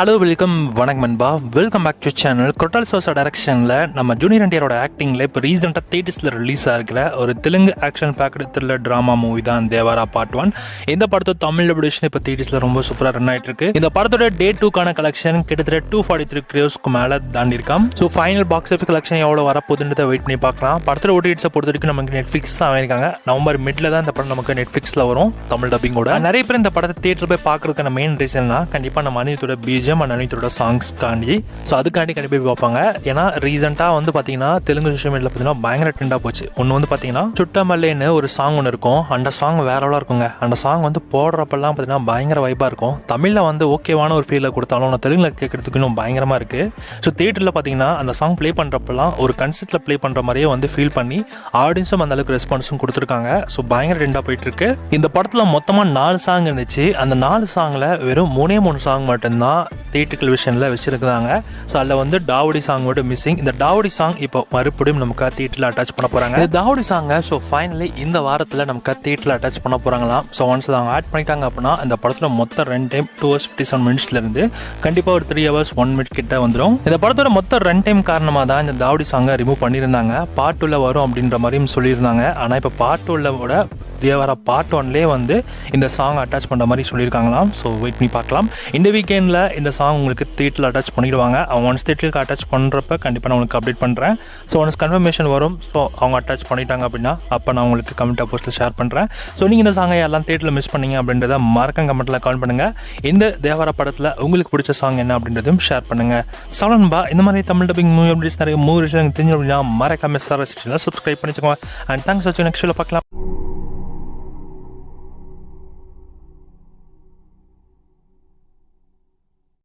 Hello welcome வணக்கம் நண்பா, welcome back to channel. கொட்டால் சோசா டைரக்ஷனில் நம்ம ஜூனியர் என்டிஆரோட ஆக்டிங்கில் இப்போ ரீசெண்டாக தேட்டர்ஸில் ரிலீஸ் ஆகிருக்கிற ஒரு Telugu action packed thriller drama movie தான் தேவாரா பார்ட் 1. இந்த படத்தோட தமிழ் டபியூஷன் இப்போ தேட்டர்ஸில் ரொம்ப சூப்பராக ரன் ஆகிட்டு இருக்கு. இந்த படத்தோட டே 2க்கான கலெக்ஷன் கிட்டத்தட்ட 243 crores மேலே தாண்டி இருக்கான். So final box office collection எவ்வளோ வரப்போகுதுன்றதை வெயிட் பண்ணி பார்க்கலாம். படத்தோட ஓடிடிஸை பொறுத்த வரைக்கும் நமக்கு நெட்ஃப்ளிக்ஸ் தான் வாங்கியிருக்காங்க. நவம்பர் மிட்ல தான் இந்த படம் நமக்கு நெட்ஃப்ளிக்ஸில் வரும் தமிழ் டப்பிங்கோட. நிறைய பேர் இந்த படத்தை தேட்டர் போய் பார்க்கறதுக்கான மெயின் ரீசன்னா கண்டிப்பாக நம்ம அனிருத்தோட பிஜிஎம் அண்ட் அனிருத்தோட சாங்ஸ் காண்டி, ஸோ அதுக்காண்டி கண்டிப்பாக பார்ப்பாங்க. ஏன்னா ரீசெண்டாக வந்து பார்த்தீங்கன்னா தெலுங்கு சோஷியல் மீடியாவில் பார்த்தீங்கன்னா பயங்கர ட்ரெண்டாக போச்சு. ஒன்று வந்து பார்த்தீங்கன்னா சுட்டமல்லேன்னு ஒரு சாங் ஒன்று இருக்கும். அந்த சாங் வேறவளாக இருக்குங்க. அந்த சாங் வந்து போடுறப்பெல்லாம் பார்த்தீங்கன்னா பயங்கர வைப்பாக இருக்கும். தமிழில் வந்து ஓகேவான ஒரு ஃபீலை கொடுத்தாலும் ஆனால் தெலுங்கில் கேட்கறதுக்கு இன்னும் பயங்கரமாக இருக்குது. ஸோ தியேட்டரில் பார்த்தீங்கன்னா அந்த சாங் ப்ளே பண்ணுறப்பெல்லாம் ஒரு கன்சர்ட்டில் ப்ளே பண்ணுற மாதிரியே வந்து ஃபீல் பண்ணி ஆடியன்ஸும் அந்த அளவுக்கு ரெஸ்பான்ஸும் கொடுத்துருக்காங்க. ஸோ பயங்கர ட்ரெண்டாக போயிட்டு இருக்கு. இந்த படத்தில் மொத்தமாக 4 சாங் இருந்துச்சு. அந்த 4 சாங்கில் வெறும் 3 சாங் மட்டும்தான் தியேட்டரிக்கல் விஷனில் வச்சுருக்காங்க. ஸோ அதில் வந்து டாவடி சாங் மட்டும் மிஸ்ஸிங். இந்த டாவடி சாங் இப்போ மறுபடியும் நமக்கு தியேட்டரில் அட்டாச் பண்ண போகிறாங்க. இந்த டாவடி சாங்கை ஸோ ஃபைனலி இந்த வாரத்தில் நமக்கு தியேட்டரில் அட்டாச் பண்ண போகிறாங்களாம். ஸோ ஒன்ஸ் அவங்க ஆட் பண்ணிட்டாங்க அப்படின்னா இந்த படத்தில் மொத்தம் 2 டைம் 2 hours 57 minutesலேருந்து கண்டிப்பாக ஒரு 3 hours 1 minute கிட்ட வந்துடும். இந்த படத்தோட மொத்தம் 2 டைம் காரணமாக தான் இந்த டாவடி சாங்கை ரிமூவ் பண்ணியிருந்தாங்க. பார்ட் 2ல் வரும் அப்படின்ற மாதிரியும் சொல்லியிருந்தாங்க. ஆனால் இப்போ பார்ட் 2வோட தேவாரா பார்ட் 1லே வந்து இந்த சாங் அட்டாச் பண்ணுற மாதிரி சொல்லியிருக்காங்களாம். ஸோ வெயிட் பண்ணி பார்க்கலாம். இந்த வீக்கெண்டில் இந்த சாங் உங்களுக்கு தியேட்டரில் அட்டாச் பண்ணிடுவாங்க. அவங்க ஒன்ஸ் தியேட்டருக்கு அட்டாச் பண்ணுறப்ப கண்டிப்பாக நான் உங்களுக்கு அப்டேட் பண்ணுறேன். ஸோ ஒன்ஸ் கன்ஃபர்மேஷன் வரும். ஸோ அவங்க அட்டாச் பண்ணிட்டாங்க அப்படின்னா அப்போ நான் உங்களுக்கு கமெண்ட் போஸ்ட்டில் ஷேர் பண்ணுறேன். ஸோ நீங்கள் இந்த சாங்கை எல்லாம் தியேட்டரில் மிஸ் பண்ணீங்க அப்படின்றத மறக்காம கமெண்ட்டில் கால் பண்ணுங்கள். இந்த தேவாரா படத்தில் உங்களுக்கு பிடிச்ச சாங் என்ன அப்படின்றதையும் ஷேர் பண்ணுங்கள். சவலன்பா இந்த மாதிரி தமிழ் டப்பிங் மூவி அப்டேட்ஸ் நிறைய மூவி விஷயம் தெரிஞ்சு அப்படின்னா மறக்காம சப்ஸ்கிரைப் பண்ணிச்சுக்கோங்க. அண்ட் தேங்க்ஸ் வாட்சிங். நெக்ஸ்ட் பார்க்கலாம்.